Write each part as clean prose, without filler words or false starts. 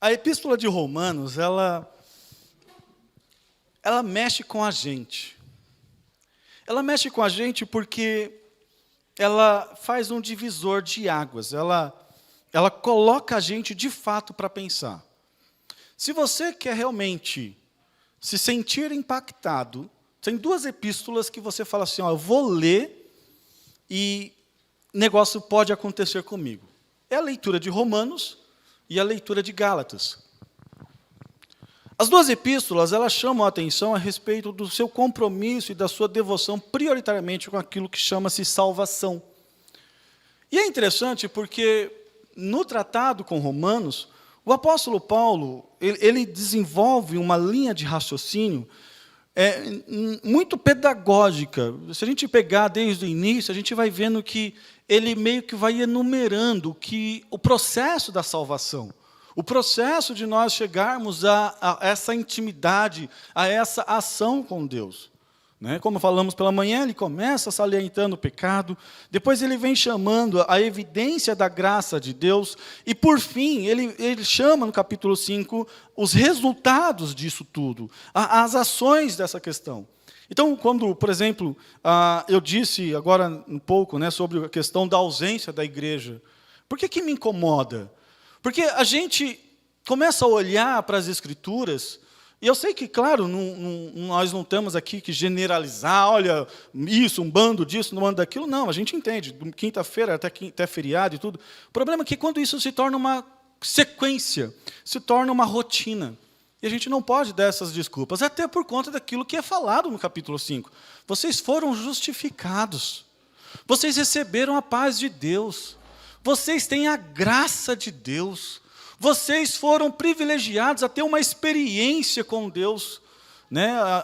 A epístola de Romanos, ela mexe com a gente. Ela mexe com a gente porque ela faz um divisor de águas. Ela coloca a gente, de fato, para pensar. Se você quer realmente se sentir impactado, tem duas epístolas que você fala assim, eu vou ler e negócio pode acontecer comigo. É a leitura de Romanos e a leitura de Gálatas. As duas epístolas, elas chamam a atenção a respeito do seu compromisso e da sua devoção prioritariamente com aquilo que chama-se salvação. E é interessante porque no tratado com Romanos, o apóstolo Paulo, ele desenvolve uma linha de raciocínio muito pedagógica. Se a gente pegar desde o início, a gente vai vendo que ele meio que vai enumerando o processo da salvação, o processo de nós chegarmos a essa intimidade, a essa ação com Deus. Como falamos pela manhã, ele começa salientando o pecado, depois ele vem chamando a evidência da graça de Deus, e por fim, ele chama no capítulo 5 os resultados disso tudo, as ações dessa questão. Então, quando, por exemplo, eu disse agora um pouco sobre a questão da ausência da igreja, por que me incomoda? Porque a gente começa a olhar para as Escrituras. E eu sei que, claro, nós não temos aqui que generalizar, olha, isso, um bando disso, um bando daquilo. Não, a gente entende, quinta-feira até feriado e tudo. O problema é que quando isso se torna uma sequência, se torna uma rotina. E a gente não pode dar essas desculpas, até por conta daquilo que é falado no capítulo 5. Vocês foram justificados. Vocês receberam a paz de Deus. Vocês têm a graça de Deus. Vocês foram privilegiados a ter uma experiência com Deus.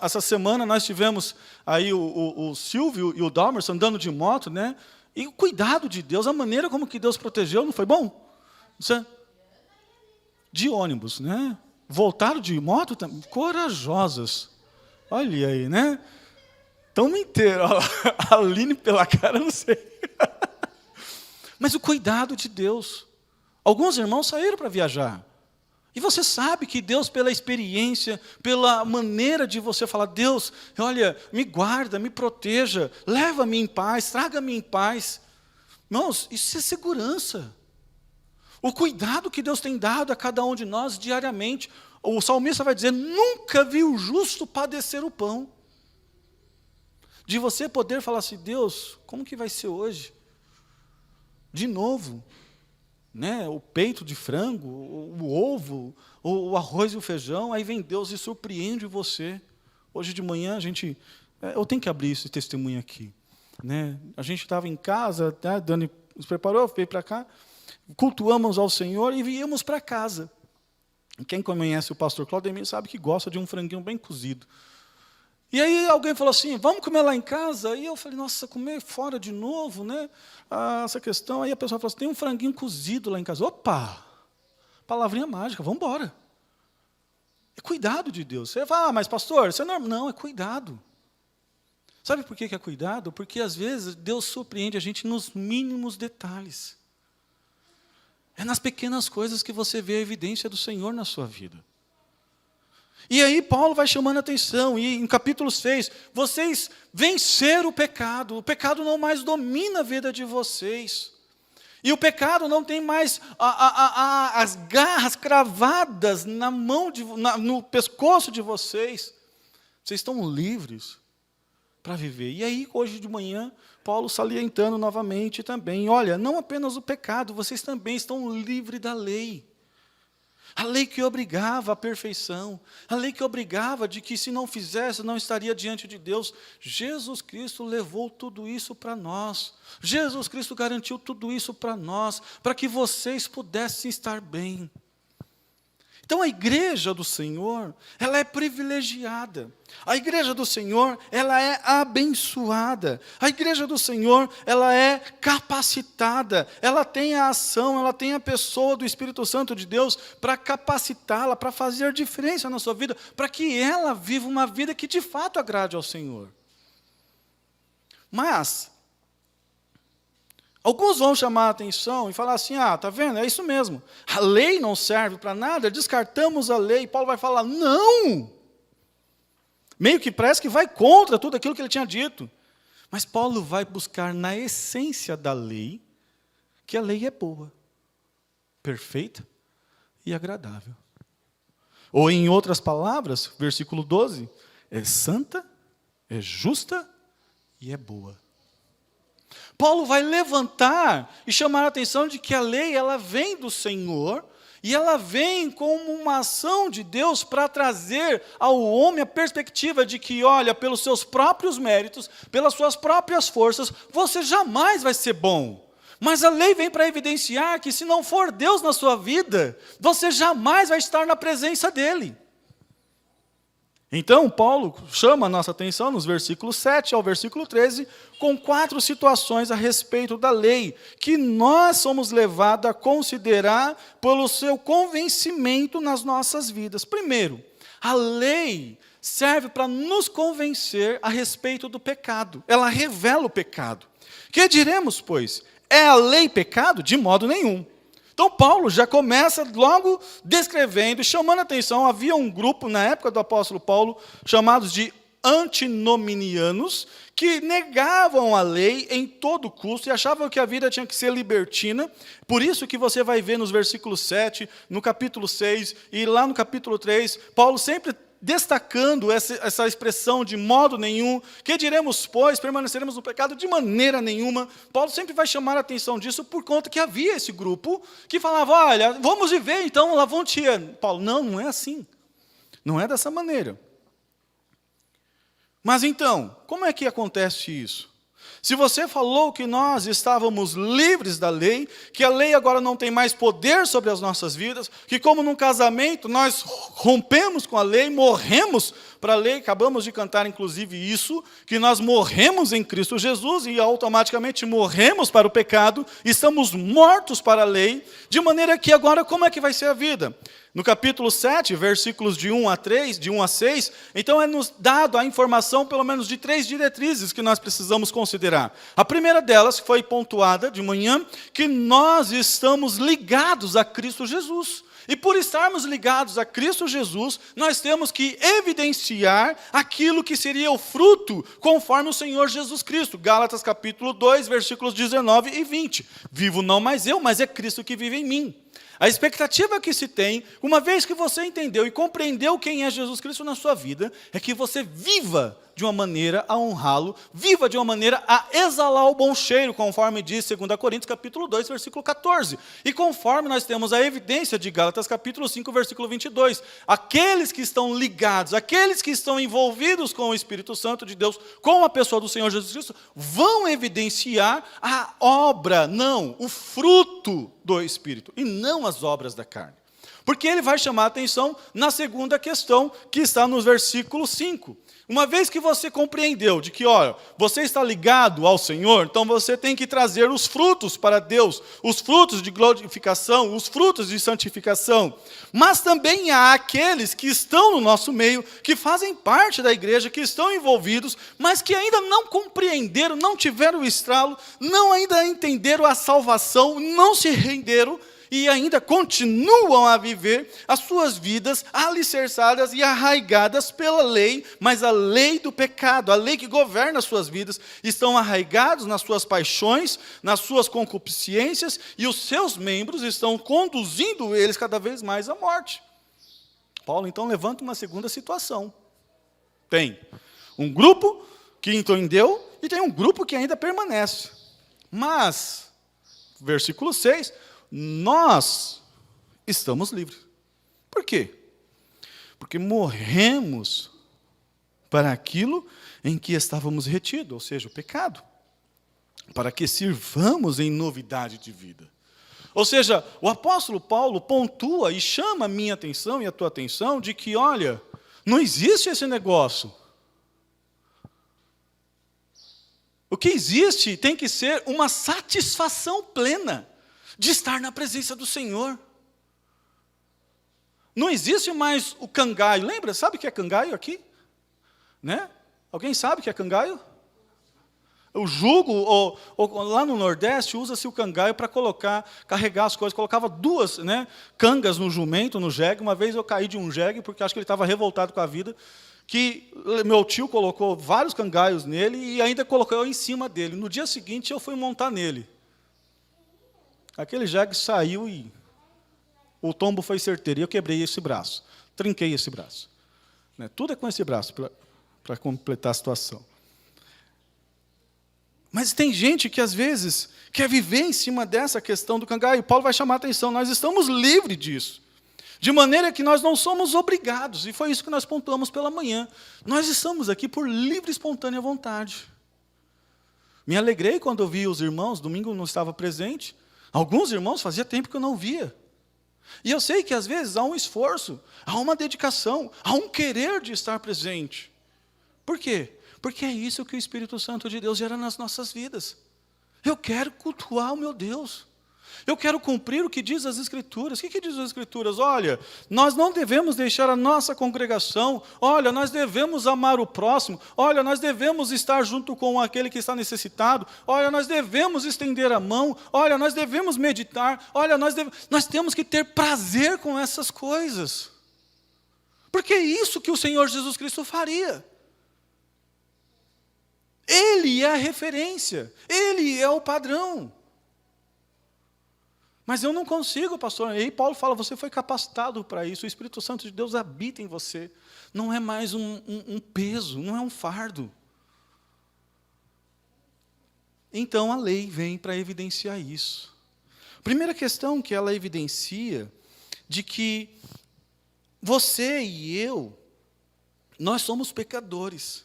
Essa semana nós tivemos aí o Silvio e o Dalmerson andando de moto, e o cuidado de Deus, a maneira como que Deus protegeu, não foi bom? De ônibus, voltaram de moto, corajosas. Olha aí, Estão inteiros. A Aline pela cara, não sei. Mas o cuidado de Deus. Alguns irmãos saíram para viajar. E você sabe que Deus, pela experiência, pela maneira de você falar, Deus, olha, me guarda, me proteja, leva-me em paz, traga-me em paz. Irmãos, isso é segurança. O cuidado que Deus tem dado a cada um de nós diariamente. O salmista vai dizer, nunca vi o justo padecer o pão. De você poder falar assim, Deus, como que vai ser hoje? De novo. O peito de frango, o ovo, o arroz e o feijão, aí vem Deus e surpreende você. Hoje de manhã, eu tenho que abrir esse testemunho aqui. A gente estava em casa, a Dani nos preparou, veio para cá, cultuamos ao Senhor e viemos para casa. Quem conhece o pastor Claudemir sabe que gosta de um franguinho bem cozido. E aí alguém falou assim, vamos comer lá em casa? E eu falei, nossa, comer fora de novo, essa questão. Aí a pessoa falou assim, tem um franguinho cozido lá em casa. Opa, palavrinha mágica, vamos embora. É cuidado de Deus. Você fala, mas pastor, isso é normal. Não, é cuidado. Sabe por que é cuidado? Porque às vezes Deus surpreende a gente nos mínimos detalhes. É nas pequenas coisas que você vê a evidência do Senhor na sua vida. E aí Paulo vai chamando a atenção, e em capítulo 6, vocês venceram o pecado não mais domina a vida de vocês. E o pecado não tem mais as garras cravadas na mão, no pescoço de vocês. Vocês estão livres para viver. E aí, hoje de manhã, Paulo salientando novamente também, olha, não apenas o pecado, vocês também estão livres da lei. A lei que obrigava à perfeição, a lei que obrigava de que se não fizesse, não estaria diante de Deus. Jesus Cristo levou tudo isso para nós. Jesus Cristo garantiu tudo isso para nós, para que vocês pudessem estar bem. Então a igreja do Senhor, ela é privilegiada. A igreja do Senhor, ela é abençoada. A igreja do Senhor, ela é capacitada. Ela tem a ação, ela tem a pessoa do Espírito Santo de Deus para capacitá-la, para fazer diferença na sua vida, para que ela viva uma vida que de fato agrade ao Senhor. Mas Alguns vão chamar a atenção e falar assim, tá vendo, é isso mesmo. A lei não serve para nada, descartamos a lei. Paulo vai falar, não! Meio que parece que vai contra tudo aquilo que ele tinha dito. Mas Paulo vai buscar na essência da lei, que a lei é boa, perfeita e agradável. Ou em outras palavras, versículo 12, é santa, é justa e é boa. Paulo vai levantar e chamar a atenção de que a lei ela vem do Senhor e ela vem como uma ação de Deus para trazer ao homem a perspectiva de que, olha, pelos seus próprios méritos, pelas suas próprias forças, você jamais vai ser bom. Mas a lei vem para evidenciar que se não for Deus na sua vida, você jamais vai estar na presença dEle. Então, Paulo chama a nossa atenção nos versículos 7 ao versículo 13, com 4 situações a respeito da lei, que nós somos levados a considerar pelo seu convencimento nas nossas vidas. Primeiro, a lei serve para nos convencer a respeito do pecado. Ela revela o pecado. Que diremos, pois? É a lei pecado? De modo nenhum. Então, Paulo já começa logo descrevendo e chamando a atenção. Havia um grupo, na época do apóstolo Paulo, chamados de antinominianos, que negavam a lei em todo custo e achavam que a vida tinha que ser libertina. Por isso que você vai ver nos versículos 7, no capítulo 6 e lá no capítulo 3, Paulo sempre destacando essa expressão de modo nenhum. Que diremos, pois, permaneceremos no pecado? De maneira nenhuma. Paulo sempre vai chamar a atenção disso por conta que havia esse grupo que falava, olha, vamos viver então lavontia. Paulo, não é assim. Não é dessa maneira. Mas então, como é que acontece isso? Se você falou que nós estávamos livres da lei, que a lei agora não tem mais poder sobre as nossas vidas, que como num casamento nós rompemos com a lei, morremos para a lei, acabamos de cantar inclusive isso, que nós morremos em Cristo Jesus e automaticamente morremos para o pecado, estamos mortos para a lei, de maneira que agora como é que vai ser a vida? No capítulo 7, versículos de 1 a 3, de 1 a 6, então é nos dado a informação pelo menos de 3 diretrizes que nós precisamos considerar. A primeira delas foi pontuada de manhã, que nós estamos ligados a Cristo Jesus. E por estarmos ligados a Cristo Jesus, nós temos que evidenciar aquilo que seria o fruto conforme o Senhor Jesus Cristo. Gálatas capítulo 2, versículos 19 e 20. Vivo não mais eu, mas é Cristo que vive em mim. A expectativa que se tem, uma vez que você entendeu e compreendeu quem é Jesus Cristo na sua vida, é que você viva de uma maneira a honrá-lo, viva de uma maneira a exalar o bom cheiro, conforme diz 2 Coríntios capítulo 2, versículo 14. E conforme nós temos a evidência de Gálatas capítulo 5, versículo 22. Aqueles que estão ligados, aqueles que estão envolvidos com o Espírito Santo de Deus, com a pessoa do Senhor Jesus Cristo, vão evidenciar a obra, não, o fruto do Espírito, e não as obras da carne. Porque ele vai chamar a atenção na segunda questão, que está no versículo 5. Uma vez que você compreendeu de que, olha, você está ligado ao Senhor, então você tem que trazer os frutos para Deus, os frutos de glorificação, os frutos de santificação. Mas também há aqueles que estão no nosso meio, que fazem parte da igreja, que estão envolvidos, mas que ainda não compreenderam, não tiveram o estralo, não ainda entenderam a salvação, não se renderam, e ainda continuam a viver as suas vidas alicerçadas e arraigadas pela lei, mas a lei do pecado, a lei que governa as suas vidas, estão arraigados nas suas paixões, nas suas concupiscências, e os seus membros estão conduzindo eles cada vez mais à morte. Paulo então levanta uma segunda situação. Tem um grupo que entendeu e tem um grupo que ainda permanece. Mas, versículo 6... nós estamos livres. Por quê? Porque morremos para aquilo em que estávamos retidos, ou seja, o pecado, para que sirvamos em novidade de vida. Ou seja, o apóstolo Paulo pontua e chama a minha atenção e a tua atenção de que, olha, não existe esse negócio. O que existe tem que ser uma satisfação plena de estar na presença do Senhor. Não existe mais o cangaio. Lembra? Sabe o que é cangaio aqui? Né? Alguém sabe o que é cangaio? O jugo, ou lá no Nordeste, usa-se o cangaio para carregar as coisas. Colocava 2, né, cangas no jumento, no jegue. Uma vez eu caí de um jegue, porque acho que ele estava revoltado com a vida, que meu tio colocou vários cangaios nele e ainda colocou eu em cima dele. No dia seguinte, eu fui montar nele. Aquele jegue saiu e o tombo foi certeiro. E eu quebrei esse braço, trinquei esse braço. Né, tudo é com esse braço, para completar a situação. Mas tem gente que, às vezes, quer viver em cima dessa questão do cangaio. E Paulo vai chamar a atenção, nós estamos livres disso. De maneira que nós não somos obrigados. E foi isso que nós pontuamos pela manhã. Nós estamos aqui por livre e espontânea vontade. Me alegrei quando eu vi os irmãos, domingo eu não estava presente. Alguns irmãos fazia tempo que eu não via. E eu sei que, às vezes, há um esforço, há uma dedicação, há um querer de estar presente. Por quê? Porque é isso que o Espírito Santo de Deus gera nas nossas vidas. Eu quero cultuar o meu Deus. Eu quero cumprir o que diz as Escrituras. O que diz as Escrituras? Olha, nós não devemos deixar a nossa congregação. Olha, nós devemos amar o próximo. Olha, nós devemos estar junto com aquele que está necessitado. Olha, nós devemos estender a mão. Olha, nós devemos meditar. Olha, nós temos que ter prazer com essas coisas. Porque é isso que o Senhor Jesus Cristo faria. Ele é a referência, Ele é o padrão. Mas eu não consigo, pastor. E aí Paulo fala, você foi capacitado para isso, o Espírito Santo de Deus habita em você. Não é mais um peso, não é um fardo. Então a lei vem para evidenciar isso. Primeira questão que ela evidencia, de que você e eu, nós somos pecadores.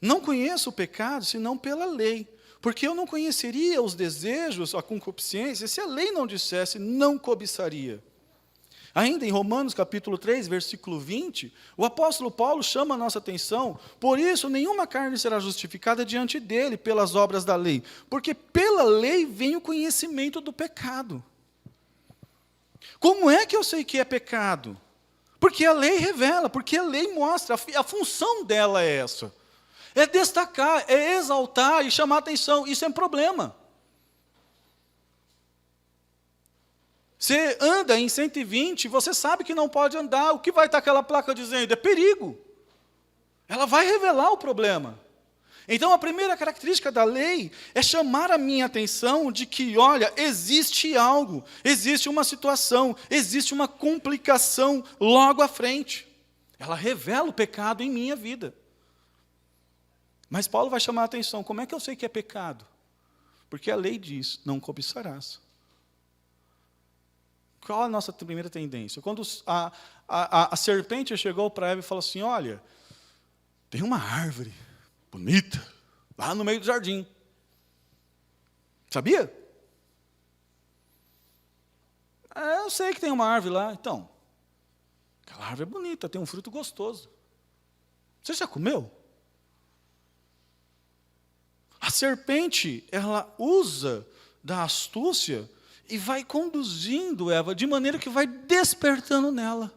Não conheço o pecado, senão pela lei. Porque eu não conheceria os desejos, a concupiscência, se a lei não dissesse, não cobiçaria. Ainda em Romanos capítulo 3, versículo 20, o apóstolo Paulo chama a nossa atenção, por isso nenhuma carne será justificada diante dele pelas obras da lei, porque pela lei vem o conhecimento do pecado. Como é que eu sei que é pecado? Porque a lei revela, porque a lei mostra, a função dela é essa. É destacar, é exaltar e chamar atenção. Isso é um problema. Você anda em 120, você sabe que não pode andar. O que vai estar aquela placa dizendo? É perigo. Ela vai revelar o problema. Então, a primeira característica da lei é chamar a minha atenção de que, olha, existe algo, existe uma situação, existe uma complicação logo à frente. Ela revela o pecado em minha vida. Mas Paulo vai chamar a atenção, como é que eu sei que é pecado? Porque a lei diz, não cobiçarás. Qual a nossa primeira tendência? Quando a serpente chegou para Eva e falou assim, olha, tem uma árvore bonita, lá no meio do jardim. Sabia? Eu sei que tem uma árvore lá. Então, aquela árvore é bonita, tem um fruto gostoso. Você já comeu? A serpente, ela usa da astúcia e vai conduzindo Eva, de maneira que vai despertando nela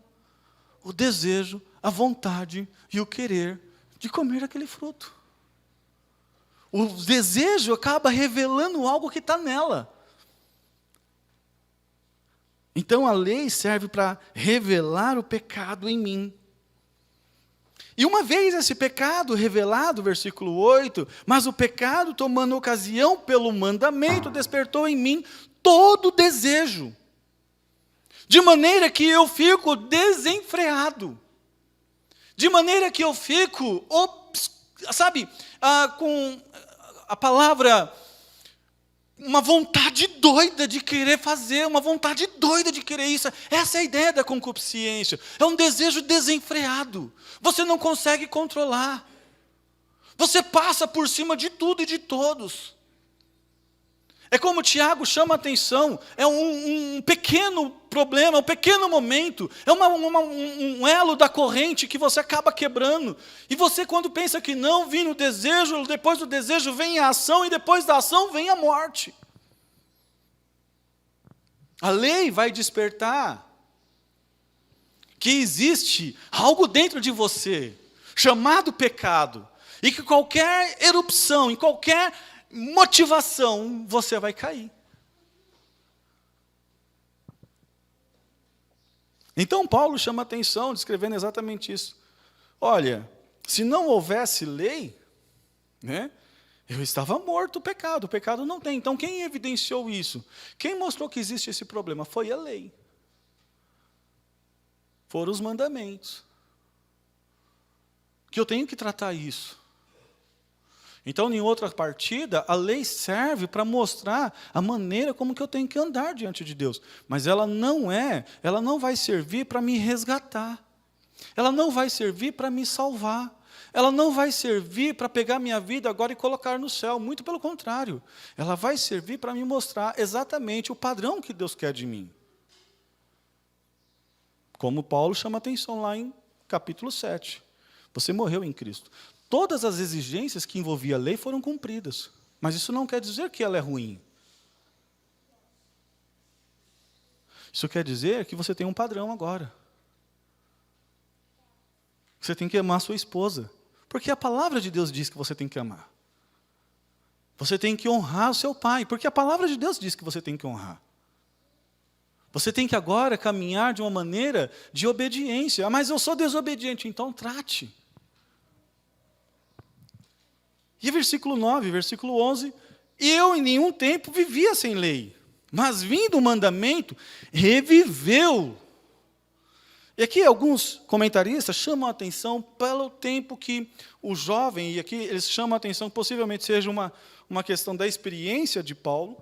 o desejo, a vontade e o querer de comer aquele fruto. O desejo acaba revelando algo que está nela. Então a lei serve para revelar o pecado em mim. E uma vez esse pecado revelado, versículo 8, mas o pecado, tomando ocasião pelo mandamento, despertou em mim todo desejo, de maneira que eu fico desenfreado, de maneira que eu fico, com a palavra, uma vontade doida de querer fazer, uma vontade doida de querer isso. Essa é a ideia da concupiscência. É um desejo desenfreado. Você não consegue controlar. Você passa por cima de tudo e de todos. É como Tiago chama a atenção, é um pequeno problema, um pequeno momento, é um elo da corrente que você acaba quebrando. E você, quando pensa que não, vem o desejo, depois do desejo vem a ação, e depois da ação vem a morte. A lei vai despertar que existe algo dentro de você, chamado pecado, E que qualquer erupção, em qualquer motivação, você vai cair. Então Paulo chama atenção, descrevendo exatamente isso. Olha, se não houvesse lei, né, eu estava morto o pecado não tem. Então quem evidenciou isso? Quem mostrou que existe esse problema? Foi a lei. Foram os mandamentos. Que eu tenho que tratar isso. Então, em outra partida, a lei serve para mostrar a maneira como que eu tenho que andar diante de Deus. Mas ela não vai servir para me resgatar. Ela não vai servir para me salvar. Ela não vai servir para pegar minha vida agora e colocar no céu. Muito pelo contrário. Ela vai servir para me mostrar exatamente o padrão que Deus quer de mim. Como Paulo chama atenção lá em capítulo 7. Você morreu em Cristo. Todas as exigências que envolvia a lei foram cumpridas. Mas isso não quer dizer que ela é ruim. Isso quer dizer que você tem um padrão agora. Você tem que amar sua esposa. Porque a palavra de Deus diz que você tem que amar. Você tem que honrar o seu pai. Porque a palavra de Deus diz que você tem que honrar. Você tem que agora caminhar de uma maneira de obediência. Ah, mas eu sou desobediente. Então trate. E versículo 9, versículo 11, eu em nenhum tempo vivia sem lei, mas vindo o mandamento, reviveu. E aqui alguns comentaristas chamam a atenção pelo tempo que o jovem, e aqui eles chamam a atenção que possivelmente seja uma questão da experiência de Paulo,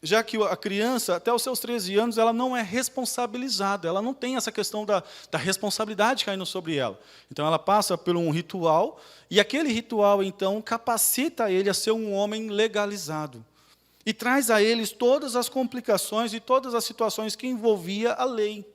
já que a criança, até os seus 13 anos, ela não é responsabilizada, ela não tem essa questão da responsabilidade caindo sobre ela. Então, ela passa por um ritual, e aquele ritual, então, capacita ele a ser um homem legalizado. E traz a eles todas as complicações e todas as situações que envolvia a lei.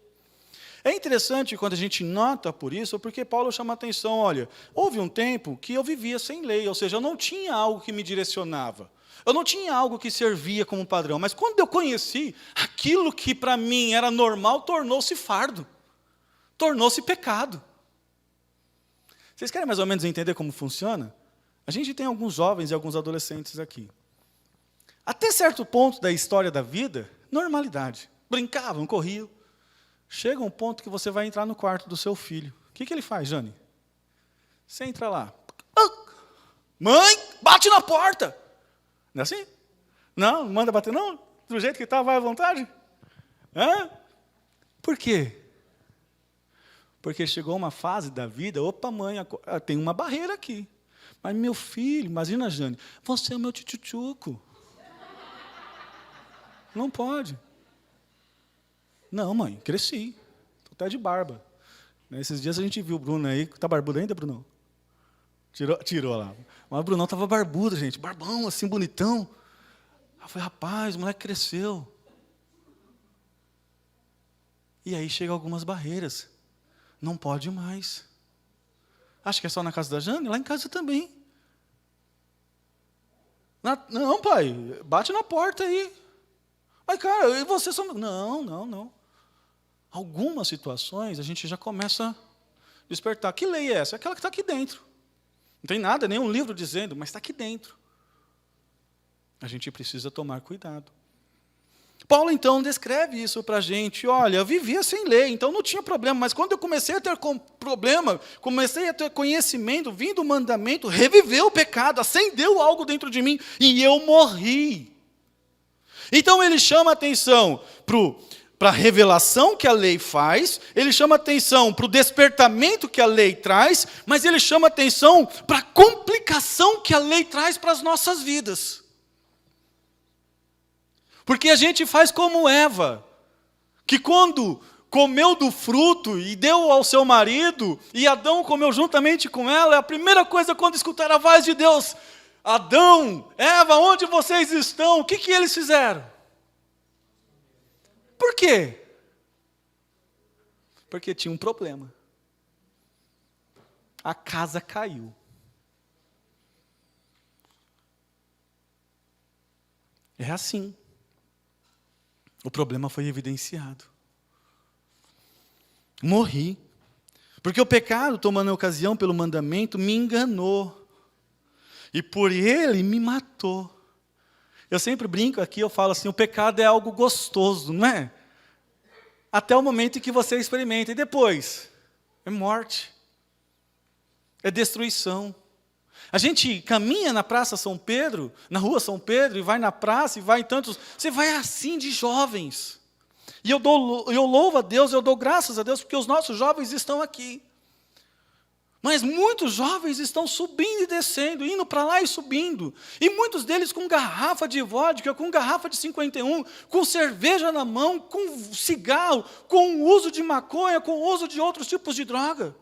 É interessante quando a gente nota por isso, porque Paulo chama a atenção, olha, houve um tempo que eu vivia sem lei, ou seja, eu não tinha algo que me direcionava. Eu não tinha algo que servia como padrão, mas quando eu conheci, aquilo que para mim era normal tornou-se fardo, tornou-se pecado. Vocês querem mais ou menos entender como funciona? A gente tem alguns jovens e alguns adolescentes aqui. Até certo ponto da história da vida, normalidade. Brincavam, corriam. Chega um ponto que você vai entrar no quarto do seu filho. O que ele faz, Jane? Você entra lá. Mãe, bate na porta! Não é assim? Não manda bater, não? Do jeito que está, vai à vontade? Hã? Por quê? Porque chegou uma fase da vida, opa, mãe, tem uma barreira aqui. Mas meu filho, imagina, Jane, você é o meu tchutchuco. Não pode. Não, mãe, cresci. Estou até de barba. Esses dias a gente viu o Bruno aí. Está barbudo ainda, Brunão? Tirou lá. Mas o Brunão estava barbudo, gente. Barbão, assim, bonitão. Eu falei, rapaz, o moleque cresceu. E aí chegam algumas barreiras. Não pode mais. Acho que é só na casa da Jane? Lá em casa também. Não, pai, bate na porta aí. Mas, cara, e você só... Não. Algumas situações a gente já começa a despertar. Que lei é essa? É aquela que está aqui dentro. Não tem nada, nenhum livro dizendo, mas está aqui dentro. A gente precisa tomar cuidado. Paulo, então, descreve isso para a gente. Olha, eu vivia sem lei, então não tinha problema. Mas quando eu comecei a ter problema, comecei a ter conhecimento, vindo o mandamento, reviveu o pecado, acendeu algo dentro de mim e eu morri. Então ele chama a atenção para a revelação que a lei faz, ele chama atenção para o despertamento que a lei traz, mas ele chama atenção para a complicação que a lei traz para as nossas vidas. Porque a gente faz como Eva, que quando comeu do fruto e deu ao seu marido, e Adão comeu juntamente com ela, a primeira coisa quando escutar a voz de Deus, Adão, Eva, onde vocês estão? O que eles fizeram? Por quê? Porque tinha um problema. A casa caiu. É assim. O problema foi evidenciado. Morri. Porque o pecado, tomando ocasião pelo mandamento, me enganou. E por ele me matou. Eu sempre brinco aqui, eu falo assim, o pecado é algo gostoso, não é? Até o momento em que você experimenta. E depois? É morte. É destruição. A gente caminha na Praça São Pedro, na Rua São Pedro, e vai na praça, e vai em tantos... Você vai assim de jovens. E eu louvo a Deus, eu dou graças a Deus, porque os nossos jovens estão aqui. Mas muitos jovens estão subindo e descendo, indo para lá e subindo. E muitos deles com garrafa de vodka, com garrafa de 51, com cerveja na mão, com cigarro, com o uso de maconha, com o uso de outros tipos de droga.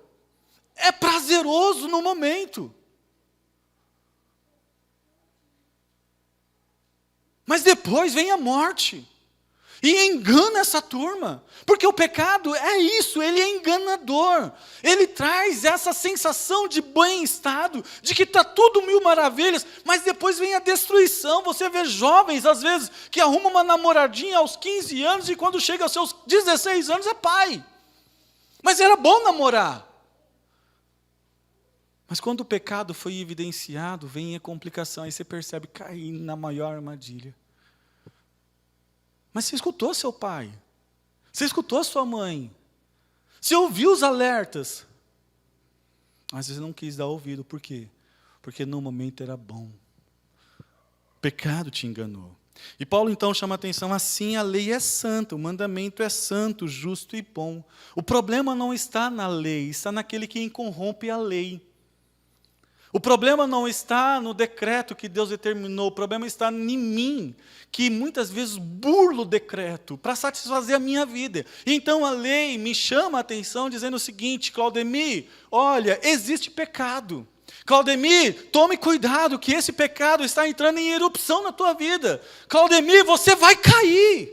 É prazeroso no momento. Mas depois vem a morte. E engana essa turma. Porque o pecado é isso, ele é enganador. Ele traz essa sensação de bem-estado, de que está tudo mil maravilhas, mas depois vem a destruição. Você vê jovens, às vezes, que arrumam uma namoradinha aos 15 anos e quando chega aos seus 16 anos é pai. Mas era bom namorar. Mas quando o pecado foi evidenciado, vem a complicação. Aí você percebe cair na maior armadilha. Mas você escutou seu pai. Você escutou sua mãe. Você ouviu os alertas. Mas você não quis dar ouvido. Por quê? Porque no momento era bom. O pecado te enganou. E Paulo então chama a atenção, assim a lei é santa, o mandamento é santo, justo e bom. O problema não está na lei, está naquele que corrompe a lei. O problema não está no decreto que Deus determinou, o problema está em mim, que muitas vezes burlo o decreto para satisfazer a minha vida. Então a lei me chama a atenção dizendo o seguinte: Claudemir, olha, existe pecado. Claudemir, tome cuidado que esse pecado está entrando em erupção na tua vida. Claudemir, você vai cair.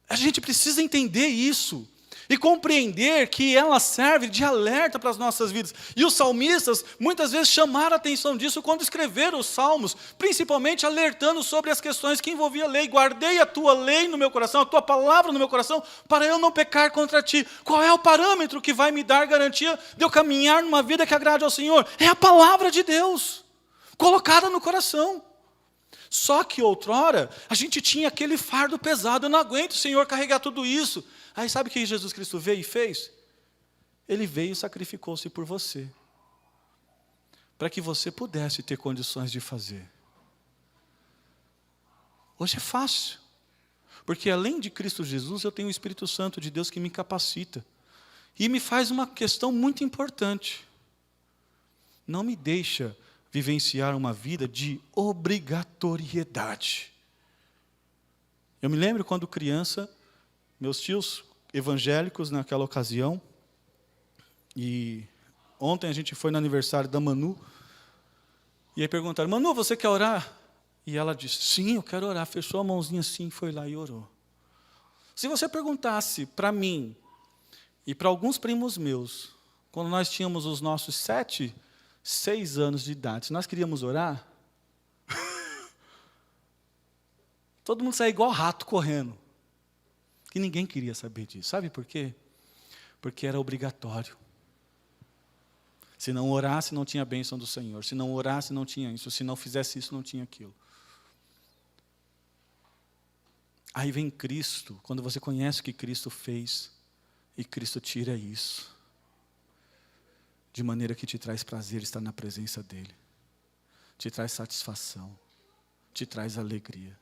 A gente precisa entender isso. E compreender que ela serve de alerta para as nossas vidas. E os salmistas, muitas vezes, chamaram a atenção disso quando escreveram os salmos, principalmente alertando sobre as questões que envolviam a lei. Guardei a tua lei no meu coração, a tua palavra no meu coração, para eu não pecar contra ti. Qual é o parâmetro que vai me dar garantia de eu caminhar numa vida que agrade ao Senhor? É a palavra de Deus, colocada no coração. Só que outrora, a gente tinha aquele fardo pesado. Eu não aguento, Senhor, carregar tudo isso. Aí sabe o que Jesus Cristo veio e fez? Ele veio e sacrificou-se por você. Para que você pudesse ter condições de fazer. Hoje é fácil. Porque além de Cristo Jesus, eu tenho o Espírito Santo de Deus que me capacita. E me faz uma questão muito importante. Não me deixa vivenciar uma vida de obrigatoriedade. Eu me lembro quando criança, meus tios evangélicos naquela ocasião, e ontem a gente foi no aniversário da Manu, e aí perguntaram: Manu, você quer orar? E ela disse: sim, eu quero orar. Fechou a mãozinha assim, foi lá e orou. Se você perguntasse para mim e para alguns primos meus, quando nós tínhamos os nossos 6 anos de idade, se nós queríamos orar, todo mundo saía igual rato correndo. E ninguém queria saber disso. Sabe por quê? Porque era obrigatório. Se não orasse, não tinha bênção do Senhor. Se não orasse, não tinha isso. Se não fizesse isso, não tinha aquilo. Aí vem Cristo, quando você conhece o que Cristo fez, e Cristo tira isso. De maneira que te traz prazer estar na presença dEle. Te traz satisfação. Te traz alegria.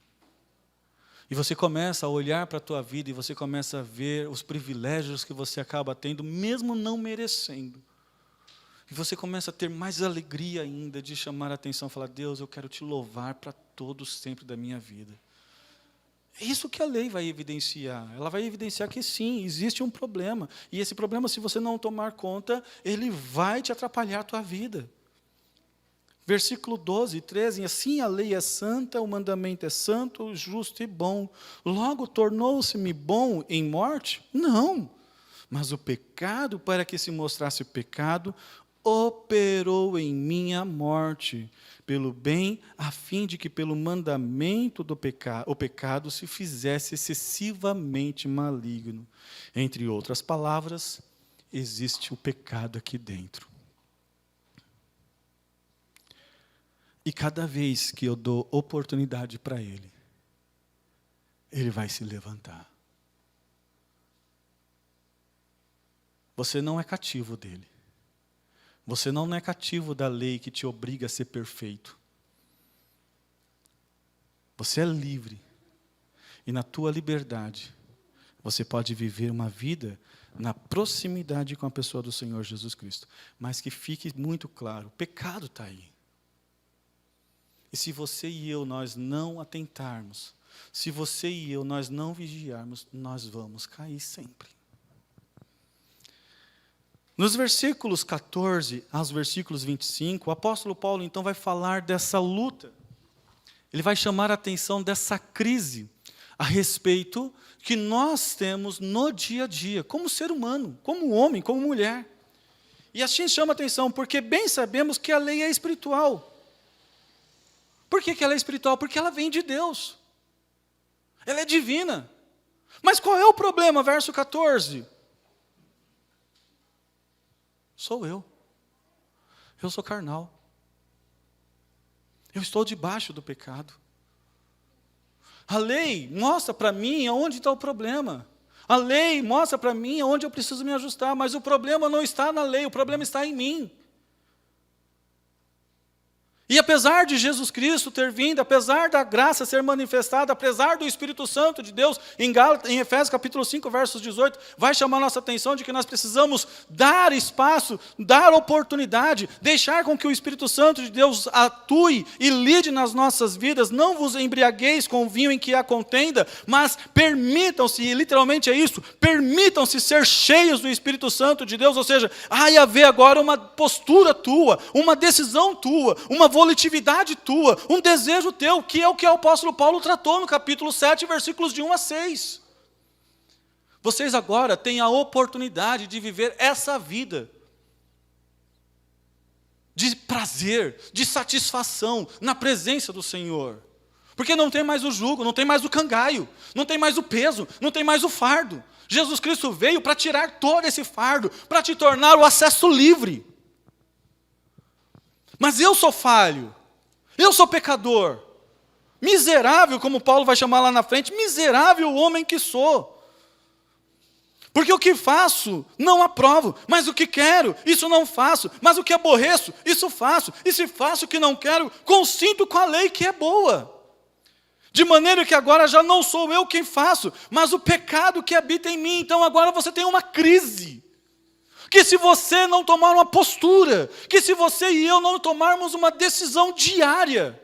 E você começa a olhar para a tua vida e você começa a ver os privilégios que você acaba tendo, mesmo não merecendo. E você começa a ter mais alegria ainda de chamar a atenção e falar: Deus, eu quero te louvar para todo sempre da minha vida. É isso que a lei vai evidenciar. Ela vai evidenciar que sim, existe um problema. E esse problema, se você não tomar conta, ele vai te atrapalhar a tua vida. Versículo 12 e 13, assim a lei é santa, o mandamento é santo, justo e bom. Logo, tornou-se-me bom em morte? Não. Mas o pecado, para que se mostrasse pecado, operou em minha morte, pelo bem, a fim de que pelo mandamento do o pecado se fizesse excessivamente maligno. Entre outras palavras, existe o pecado aqui dentro. E cada vez que eu dou oportunidade para ele, ele vai se levantar. Você não é cativo dele. Você não é cativo da lei que te obriga a ser perfeito. Você é livre. E na tua liberdade, você pode viver uma vida na proximidade com a pessoa do Senhor Jesus Cristo. Mas que fique muito claro, o pecado está aí. E se você e eu, nós não atentarmos, se você e eu, nós não vigiarmos, nós vamos cair sempre. Nos versículos 14 aos versículos 25, o apóstolo Paulo então vai falar dessa luta. Ele vai chamar a atenção dessa crise a respeito que nós temos no dia a dia, como ser humano, como homem, como mulher. E assim chama a atenção, porque bem sabemos que a lei é espiritual. Por que ela é espiritual? Porque ela vem de Deus. Ela é divina. Mas qual é o problema? Verso 14. Sou eu. Eu sou carnal. Eu estou debaixo do pecado. A lei mostra para mim aonde está o problema. A lei mostra para mim aonde eu preciso me ajustar, mas o problema não está na lei, o problema está em mim. E apesar de Jesus Cristo ter vindo, apesar da graça ser manifestada, apesar do Espírito Santo de Deus, em Efésios capítulo 5, versos 18, vai chamar nossa atenção de que nós precisamos dar espaço, dar oportunidade, deixar com que o Espírito Santo de Deus atue e lide nas nossas vidas. Não vos embriagueis com o vinho em que há contenda, mas permitam-se, e literalmente é isso, permitam-se ser cheios do Espírito Santo de Deus, ou seja, há haver agora uma postura tua, uma decisão tua, uma volatilidade tua, um desejo teu, que é o que o apóstolo Paulo tratou no capítulo 7, versículos de 1 a 6. Vocês agora têm a oportunidade de viver essa vida de prazer, de satisfação na presença do Senhor. Porque não tem mais o jugo, não tem mais o cangaio, não tem mais o peso, não tem mais o fardo. Jesus Cristo veio para tirar todo esse fardo, para te tornar o acesso livre. Mas eu sou falho, eu sou pecador, miserável, como Paulo vai chamar lá na frente, miserável homem que sou. Porque o que faço, não aprovo, mas o que quero, isso não faço, mas o que aborreço, isso faço, e se faço o que não quero, consinto com a lei que é boa. De maneira que agora já não sou eu quem faço, mas o pecado que habita em mim. Então agora você tem uma crise. Que se você não tomar uma postura, que se você e eu não tomarmos uma decisão diária,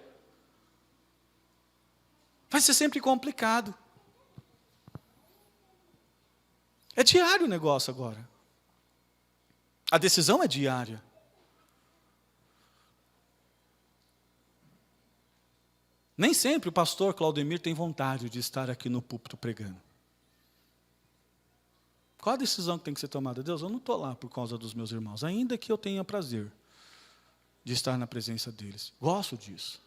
vai ser sempre complicado. É diário o negócio agora. A decisão é diária. Nem sempre o pastor Claudemir tem vontade de estar aqui no púlpito pregando. Qual a decisão que tem que ser tomada? Deus, eu não estou lá por causa dos meus irmãos, ainda que eu tenha prazer de estar na presença deles. Gosto disso.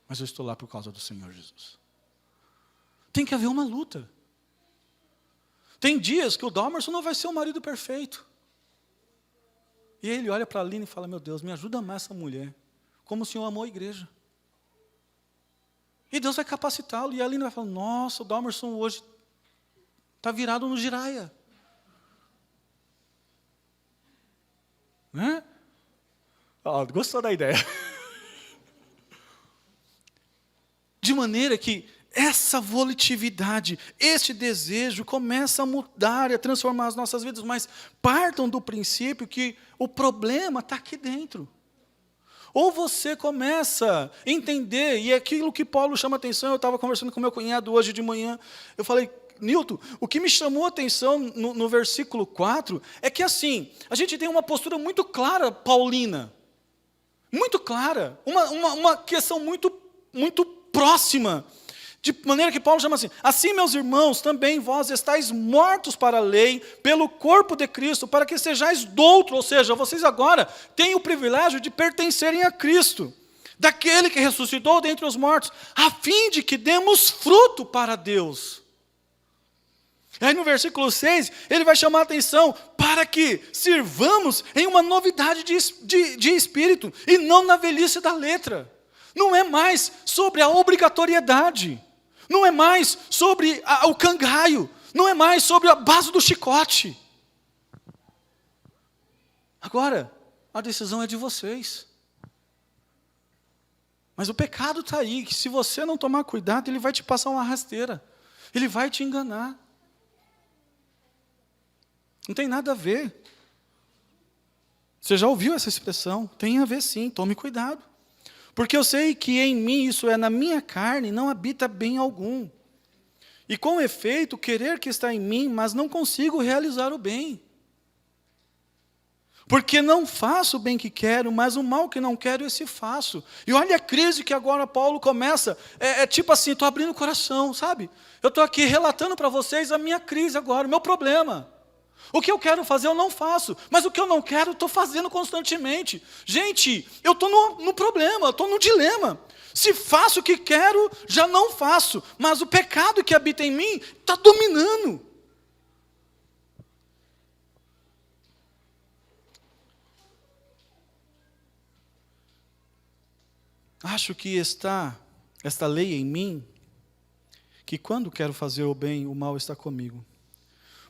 Mas eu estou lá por causa do Senhor Jesus. Tem que haver uma luta. Tem dias que o Dalmerson não vai ser o marido perfeito. E aí ele olha para a Aline e fala, meu Deus, me ajuda mais essa mulher. Como o Senhor amou a igreja. E Deus vai capacitá-lo. E a Aline vai falar, nossa, o Dalmerson hoje está virado no giraia. Né? Gostou da ideia? De maneira que essa volatilidade, este desejo começa a mudar e a transformar as nossas vidas, mas partam do princípio que o problema está aqui dentro. Ou você começa a entender, e é aquilo que Paulo chama a atenção, eu estava conversando com meu cunhado hoje de manhã, eu falei, Nilton, o que me chamou a atenção no versículo 4 é que assim, a gente tem uma postura muito clara, paulina, muito clara, uma questão muito próxima, de maneira que Paulo chama assim, meus irmãos, também vós estáis mortos para a lei, pelo corpo de Cristo, para que sejais doutro, ou seja, vocês agora têm o privilégio de pertencerem a Cristo, daquele que ressuscitou dentre os mortos, a fim de que demos fruto para Deus. Aí no versículo 6, ele vai chamar a atenção para que sirvamos em uma novidade de espírito e não na velhice da letra. Não é mais sobre a obrigatoriedade, não é mais sobre o cangaio, não é mais sobre a base do chicote. Agora, a decisão é de vocês. Mas o pecado está aí, que se você não tomar cuidado, ele vai te passar uma rasteira, ele vai te enganar. Não tem nada a ver. Você já ouviu essa expressão? Tem a ver sim, tome cuidado. Porque eu sei que em mim, isso é, na minha carne, não habita bem algum. E com efeito, querer que está em mim, mas não consigo realizar o bem. Porque não faço o bem que quero, mas o mal que não quero, esse faço. E olha a crise que agora Paulo começa, tipo assim, estou abrindo o coração, sabe? Eu estou aqui relatando para vocês a minha crise agora, o meu problema. O que eu quero fazer eu não faço, mas o que eu não quero eu estou fazendo constantemente. Gente, eu estou no problema, eu estou no dilema. Se faço o que quero, já não faço, mas o pecado que habita em mim está dominando. Acho que está esta lei em mim, que quando quero fazer o bem, o mal está comigo.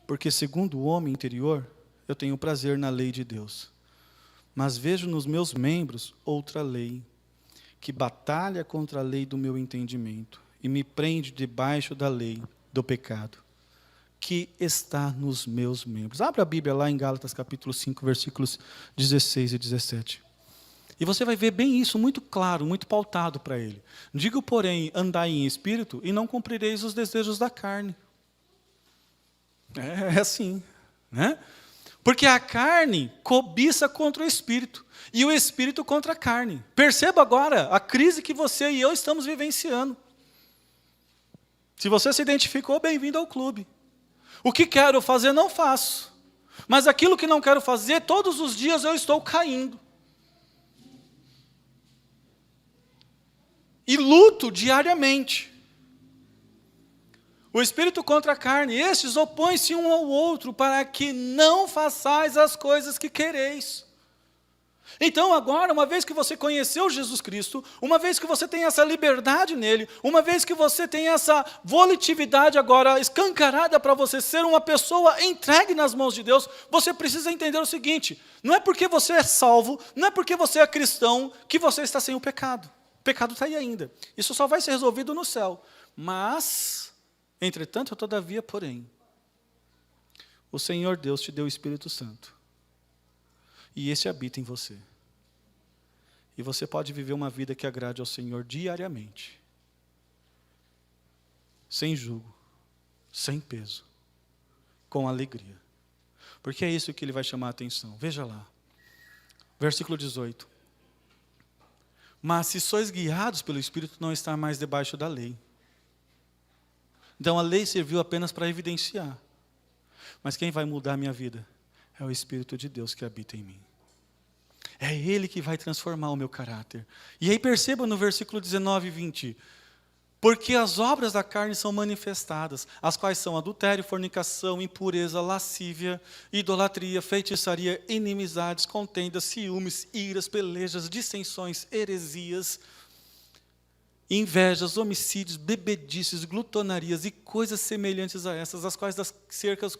Porque segundo o homem interior, eu tenho prazer na lei de Deus. Mas vejo nos meus membros outra lei, que batalha contra a lei do meu entendimento, e me prende debaixo da lei do pecado, que está nos meus membros. Abra a Bíblia lá em Gálatas capítulo 5, versículos 16 e 17. E você vai ver bem isso, muito claro, muito pautado para ele. Digo, porém, andai em espírito, e não cumprireis os desejos da carne. É assim, né? Porque a carne cobiça contra o espírito, e o espírito contra a carne. Perceba agora a crise que você e eu estamos vivenciando. Se você se identificou, bem-vindo ao clube. O que quero fazer, não faço. Mas aquilo que não quero fazer, todos os dias eu estou caindo. E luto diariamente. O espírito contra a carne, estes opõem-se um ao outro para que não façais as coisas que quereis. Então agora, uma vez que você conheceu Jesus Cristo, uma vez que você tem essa liberdade nele, uma vez que você tem essa volatilidade agora escancarada para você ser uma pessoa entregue nas mãos de Deus, você precisa entender o seguinte: não é porque você é salvo, não é porque você é cristão, que você está sem o pecado. O pecado está aí ainda. Isso só vai ser resolvido no céu. Mas, entretanto, todavia, porém, o Senhor Deus te deu o Espírito Santo. E esse habita em você. E você pode viver uma vida que agrade ao Senhor diariamente. Sem jugo, sem peso, com alegria. Porque é isso que ele vai chamar a atenção. Veja lá. Versículo 18. Mas se sois guiados pelo Espírito, não está mais debaixo da lei. Então a lei serviu apenas para evidenciar. Mas quem vai mudar a minha vida é o Espírito de Deus que habita em mim. É Ele que vai transformar o meu caráter. E aí perceba no versículo 19 e 20. Porque as obras da carne são manifestadas, as quais são adultério, fornicação, impureza, lascívia, idolatria, feitiçaria, inimizades, contendas, ciúmes, iras, pelejas, dissensões, heresias, invejas, homicídios, bebedices, glutonarias e coisas semelhantes a essas, as quais das cercas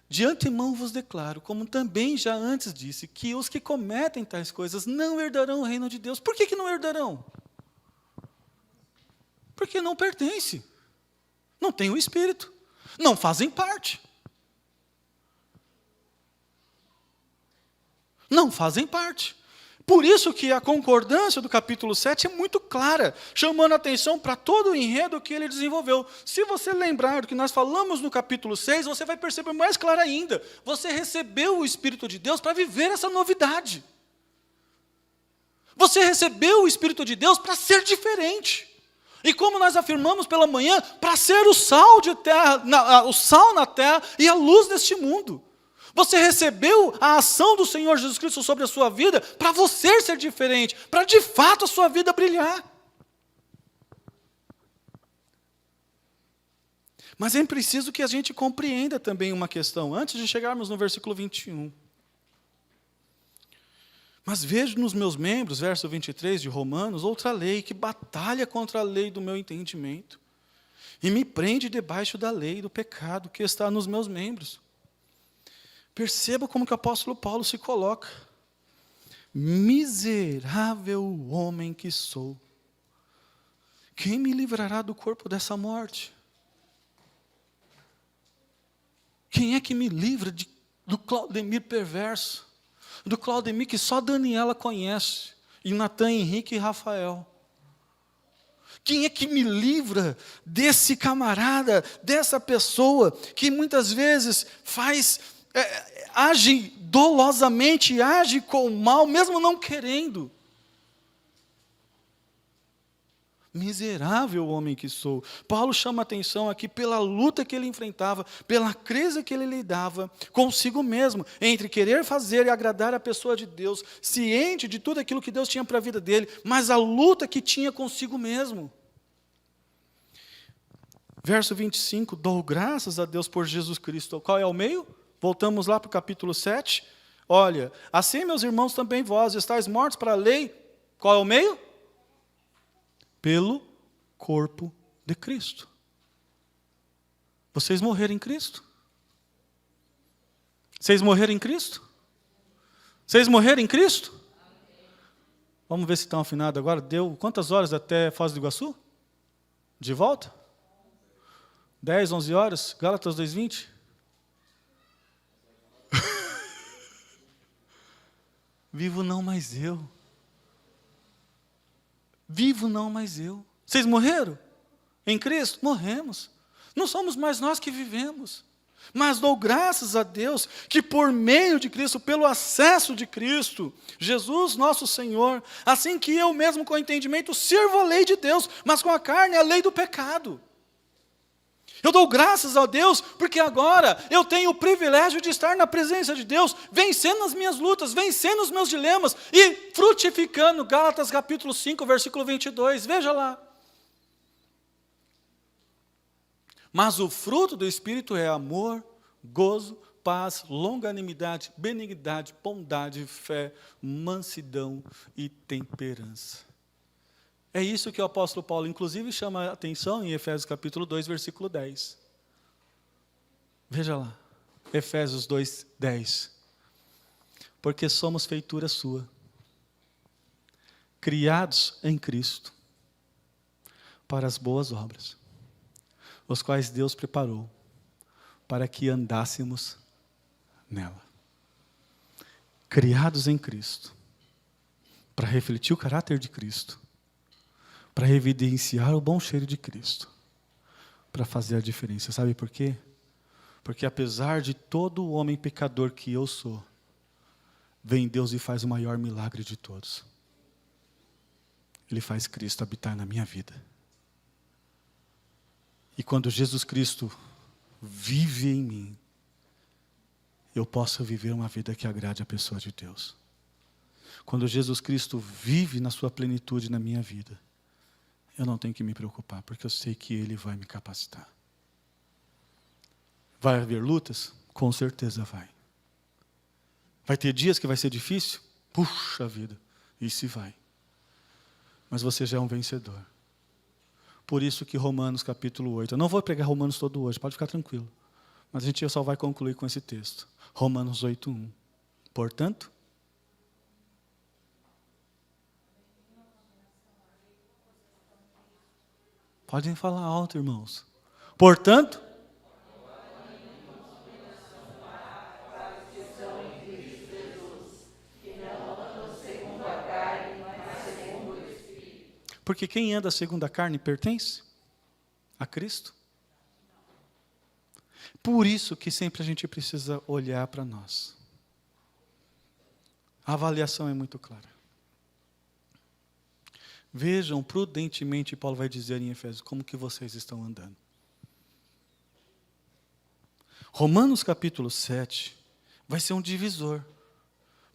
de antemão vos declaro, como também já antes disse, que os que cometem tais coisas não herdarão o reino de Deus. Por que não herdarão? Porque não pertence, não tem o Espírito, não fazem parte. Não fazem parte. Por isso que a concordância do capítulo 7 é muito clara, chamando a atenção para todo o enredo que ele desenvolveu. Se você lembrar do que nós falamos no capítulo 6, você vai perceber mais claro ainda. Você recebeu o Espírito de Deus para viver essa novidade. Você recebeu o Espírito de Deus para ser diferente. E como nós afirmamos pela manhã, para ser o sal de terra, o sal na terra e a luz deste mundo. Você recebeu a ação do Senhor Jesus Cristo sobre a sua vida para você ser diferente, para de fato a sua vida brilhar. Mas é preciso que a gente compreenda também uma questão, antes de chegarmos no versículo 21. Mas vejo nos meus membros, verso 23 de Romanos, outra lei que batalha contra a lei do meu entendimento e me prende debaixo da lei do pecado que está nos meus membros. Perceba como que o apóstolo Paulo se coloca. Miserável homem que sou, quem me livrará do corpo dessa morte? Quem é que me livra do Claudemir perverso? Do Claudemir que só Daniela conhece, e Natan, Henrique e Rafael. Quem é que me livra desse camarada, dessa pessoa, que muitas vezes age dolosamente, age com o mal, mesmo não querendo? Miserável homem que sou. Paulo chama a atenção aqui pela luta que ele enfrentava, pela crise que ele lidava consigo mesmo, entre querer fazer e agradar a pessoa de Deus, ciente de tudo aquilo que Deus tinha para a vida dele, mas a luta que tinha consigo mesmo. Verso 25, dou graças a Deus por Jesus Cristo. Qual é o meio? Voltamos lá para o capítulo 7. Olha, assim, meus irmãos, também vós estáis mortos para a lei. Qual é o meio? Pelo corpo de Cristo. Vocês morreram em Cristo? Vocês morreram em Cristo? Vocês morreram em Cristo? Vamos ver se estão afinados agora. Deu quantas horas até Foz do Iguaçu? De volta? 10, 11 horas? Gálatas 2:20? Vivo não mais eu. Vivo não mais eu. Vocês morreram? Em Cristo? Morremos. Não somos mais nós que vivemos. Mas dou graças a Deus que por meio de Cristo, pelo acesso de Cristo, Jesus nosso Senhor, assim que eu mesmo com entendimento sirvo a lei de Deus, mas com a carne a lei do pecado. Eu dou graças a Deus porque agora eu tenho o privilégio de estar na presença de Deus, vencendo as minhas lutas, vencendo os meus dilemas e frutificando. Gálatas capítulo 5, versículo 22, veja lá. Mas o fruto do Espírito é amor, gozo, paz, longanimidade, benignidade, bondade, fé, mansidão e temperança. É isso que o apóstolo Paulo, inclusive, chama a atenção em Efésios capítulo 2, versículo 10. Veja lá, Efésios 2, 10. Porque somos feitura sua, criados em Cristo, para as boas obras, os quais Deus preparou, para que andássemos nela. Criados em Cristo, para refletir o caráter de Cristo, para evidenciar o bom cheiro de Cristo, para fazer a diferença. Sabe por quê? Porque apesar de todo o homem pecador que eu sou, vem Deus e faz o maior milagre de todos. Ele faz Cristo habitar na minha vida. E quando Jesus Cristo vive em mim, eu posso viver uma vida que agrade a pessoa de Deus. Quando Jesus Cristo vive na sua plenitude na minha vida, eu não tenho que me preocupar, porque eu sei que Ele vai me capacitar. Vai haver lutas? Com certeza vai. Vai ter dias que vai ser difícil? Puxa vida, isso vai. Mas você já é um vencedor. Por isso que Romanos capítulo 8, eu não vou pregar Romanos todo hoje, pode ficar tranquilo. Mas a gente só vai concluir com esse texto. Romanos 8:1. Portanto, podem falar alto, irmãos. Portanto, porque quem anda segundo a carne pertence a Cristo. Por isso que sempre a gente precisa olhar para nós. A avaliação é muito clara. Vejam prudentemente, Paulo vai dizer em Efésios, como que vocês estão andando. Romanos capítulo 7 vai ser um divisor.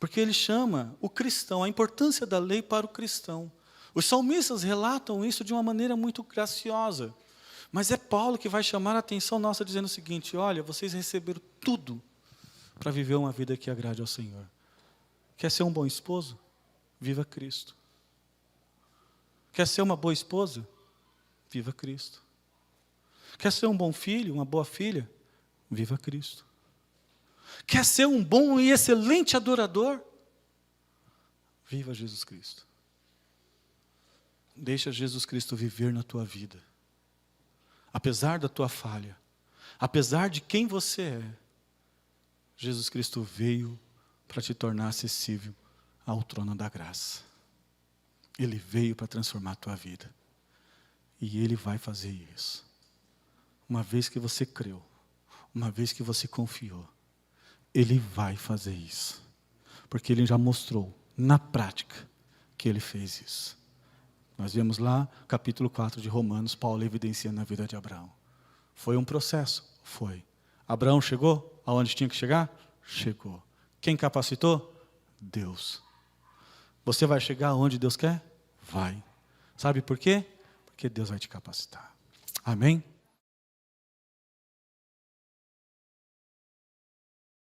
Porque ele chama o cristão, a importância da lei para o cristão. Os salmistas relatam isso de uma maneira muito graciosa. Mas é Paulo que vai chamar a atenção nossa dizendo o seguinte: olha, vocês receberam tudo para viver uma vida que agrade ao Senhor. Quer ser um bom esposo? Viva Cristo. Quer ser uma boa esposa? Viva Cristo. Quer ser um bom filho, uma boa filha? Viva Cristo. Quer ser um bom e excelente adorador? Viva Jesus Cristo. Deixa Jesus Cristo viver na tua vida. Apesar da tua falha, apesar de quem você é, Jesus Cristo veio para te tornar acessível ao trono da graça. Ele veio para transformar a tua vida. E Ele vai fazer isso. Uma vez que você creu, uma vez que você confiou, Ele vai fazer isso. Porque Ele já mostrou, na prática, que Ele fez isso. Nós vemos lá, capítulo 4 de Romanos, Paulo evidenciando a vida de Abraão. Foi um processo? Foi. Abraão chegou aonde tinha que chegar? Chegou. Quem capacitou? Deus. Você vai chegar aonde Deus quer? Vai. Sabe por quê? Porque Deus vai te capacitar. Amém?